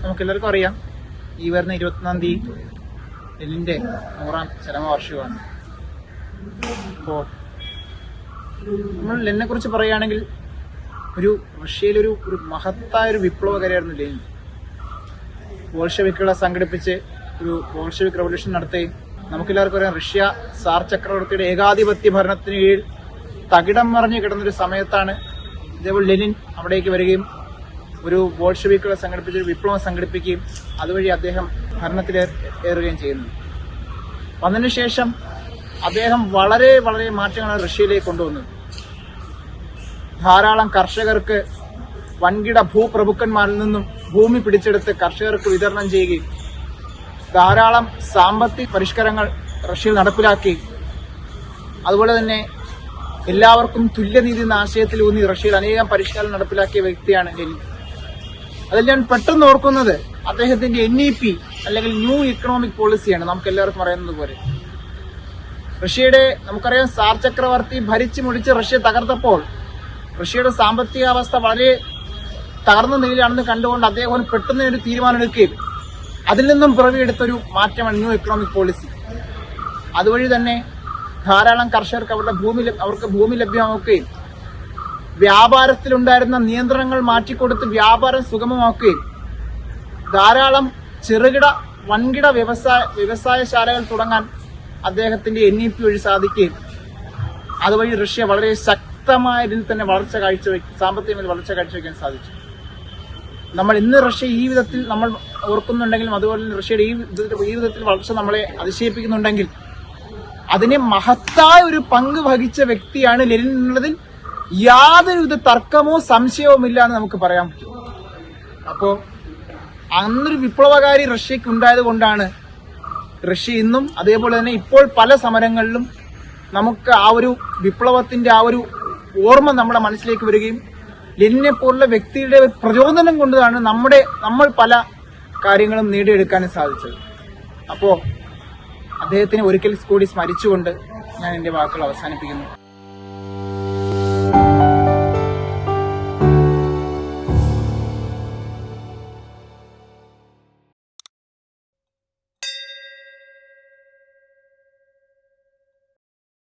നമുക്കെല്ലാവർക്കും അറിയാം, ഈ വരുന്ന 21-ാം തീയതി ലെനിന്റെ 100ാം ചരമവാർഷികമാണ്. അപ്പോൾ നമ്മൾ ലെനിനെ കുറിച്ച് പറയുകയാണെങ്കിൽ റഷ്യയിലൊരു മഹത്തായ ഒരു വിപ്ലവകാരിയായിരുന്നു ലെനിൻ. ബോൾഷെവിക്കുകളെ സംഘടിപ്പിച്ച് ഒരു ബോൾഷെവിക് റവല്യൂഷൻ നടത്തുകയും നമുക്കെല്ലാവർക്കും അറിയാം, റഷ്യ സാർ ചക്രവർത്തിയുടെ ഏകാധിപത്യ ഭരണത്തിന് കീഴിൽ തകിടം മറിഞ്ഞു കിടന്നൊരു സമയത്താണ് ഇതേപോലെ ലെനിൻ അവിടേക്ക് വരികയും ഒരു ബോൾഷെവിക്കുകളെ സംഘടിപ്പിച്ച് ഒരു വിപ്ലവം സംഘടിപ്പിക്കുകയും അതുവഴി അദ്ദേഹം ഭരണത്തിലേറുകയും ചെയ്യുന്നത്. അതിനുശേഷം അദ്ദേഹം വളരെ വളരെ മാറ്റങ്ങളാണ് റഷ്യയിലേക്ക് കൊണ്ടുവന്നത്. ധാരാളം കർഷകർക്ക് വൻകിട ഭൂപ്രഭുക്കന്മാരിൽ നിന്നും ഭൂമി പിടിച്ചെടുത്ത് കർഷകർക്ക് വിതരണം ചെയ്യുകയും ധാരാളം സാമ്പത്തിക പരിഷ്കാരങ്ങൾ റഷ്യയിൽ നടപ്പിലാക്കി. അതുപോലെ തന്നെ എല്ലാവർക്കും തുല്യനീതി എന്ന ആശയത്തിൽ ഊന്നി റഷ്യയിൽ അനേകം പരിഷ്കാരം നടപ്പിലാക്കിയ വ്യക്തിയാണ് ലെനിൻ. അതിൽ ഞാൻ പെട്ടെന്ന് ഓർക്കുന്നത് അദ്ദേഹത്തിന്റെ NEP അല്ലെങ്കിൽ ന്യൂ ഇക്കണോമിക് പോളിസിയാണ്. നമുക്ക് എല്ലാവർക്കും അറിയുന്നത് പോലെ നമുക്കറിയാം, സാർ ചക്രവർത്തി ഭരിച്ചു മുടിച്ച് റഷ്യ തകർത്തപ്പോൾ റഷ്യയുടെ സാമ്പത്തിക അവസ്ഥ വളരെ തകർന്ന നിലയിലാണെന്ന് കണ്ടുകൊണ്ട് അദ്ദേഹം പെട്ടെന്ന് ഒരു തീരുമാനമെടുക്കുകയും അതിൽ നിന്നും പിറവിയെടുത്തൊരു മാറ്റമാണ് ന്യൂ എക്കണോമിക് പോളിസി. അതുവഴി തന്നെ ധാരാളം കർഷകർക്ക് അവർക്ക് ഭൂമി ലഭ്യമാക്കുകയും വ്യാപാരത്തിലുണ്ടായിരുന്ന നിയന്ത്രണങ്ങൾ മാറ്റിക്കൊടുത്ത് വ്യാപാരം സുഗമമാക്കുകയും ധാരാളം ചെറുകിട വൻകിട വ്യവസായശാലകൾ തുടങ്ങാൻ അദ്ദേഹത്തിന്റെ NEP വഴി സാധിക്കുകയും അതുവഴി റഷ്യ വളരെ ശക്തമായ രീതിയിൽ തന്നെ സാമ്പത്തികമായി വളർച്ച കാഴ്ചവെക്കാൻ സാധിച്ചു. നമ്മൾ ഇന്ന് റഷ്യ ഈ വിധത്തിൽ നമ്മൾ ഓർക്കുന്നുണ്ടെങ്കിലും അതുപോലെ റഷ്യയുടെ ഈ വിധത്തിൽ വളർച്ച നമ്മളെ അതിശയിപ്പിക്കുന്നുണ്ടെങ്കിൽ അതിനെ മഹത്തായ ഒരു പങ്ക് വഹിച്ച വ്യക്തിയാണ് ലെനിൻ എന്നുള്ളതിൽ യാതൊരുവിധ തർക്കമോ സംശയവും ഇല്ല എന്ന് നമുക്ക് പറയാൻ പറ്റും. അപ്പോ അന്നൊരു വിപ്ലവകാരി റഷ്യക്ക് ഉണ്ടായത് കൊണ്ടാണ് റഷ്യ ഇന്നും അതേപോലെ തന്നെ ഇപ്പോൾ പല സമരങ്ങളിലും നമുക്ക് ആ ഒരു വിപ്ലവത്തിന്റെ ആ ഒരു ഓർമ്മ നമ്മുടെ മനസ്സിലേക്ക് വരികയും ലെനിനെ പോലുള്ള വ്യക്തിയുടെ പ്രചോദനം കൊണ്ടാണ് നമ്മൾ പല കാര്യങ്ങളും നേടിയെടുക്കാനും സാധിച്ചത്. അപ്പോ അദ്ദേഹത്തിനെ ഒരിക്കൽ കൂടി സ്മരിച്ചുകൊണ്ട് ഞാൻ എന്റെ വാക്കുകൾ അവസാനിപ്പിക്കുന്നു.